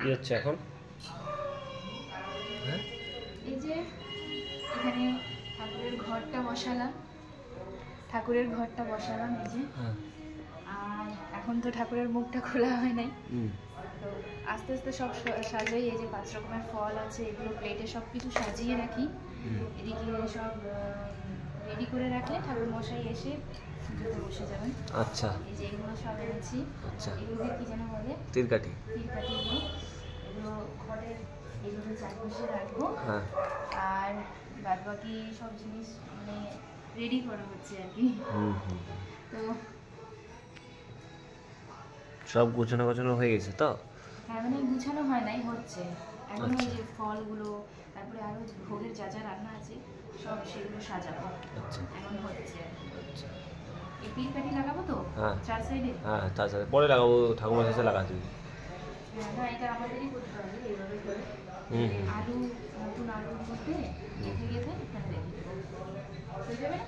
কি হচ্ছে এখন? হ্যাঁ, এই যে এখানে ঠাকুরের ঘরটা বসালাম, এই যে। আর এখন তো ঠাকুরের মুখটা খোলা হয় নাই, তো আস্তে আস্তে সব সাজাই। এই যে 5 রকমের ফল আছে, এগুলো প্লেটে সব কিছু সাজিয়ে রাখি। এদিকে সব রেডি করে রাখলে ঠাকুর মশাই এসে পুজোতে বসে যাবেন। আচ্ছা, এই যে এগুলো সব এনেছি। আচ্ছা, এগুলোকে কি যেন বলে? তিরকাঠি। এগুলো ঘরের এগুলো চারপাশে রাখবো। হ্যাঁ, আর বাদ বাকি সব জিনিস মানে রেডি করা হচ্ছে আর কি। তো সব গোছানো হয়ে গেছে তো? হ্যাঁ, মানে গুছানো হয় নাই, হচ্ছে এখন। ওই আচ্ছা, যে ফলগুলো, তারপরে আরো ভোগের যা যা রান্না আছে সব সেগুলো সাজাবো। আচ্ছা, এখন হচ্ছে। আচ্ছা। এই পিল কাঠি লাগাবো তো হ্যাঁ, 4 সাইডে। হ্যাঁ, তার সাথে পরে লাগাবো, ঠাকুমার সাথে লাগাতে। না, এটা আমাদেরই করতে হবে এইভাবে করে। আলু, নতুন আলুর মধ্যে গেঁথে এখানে রেখে দেবো, হয়ে যাবে না?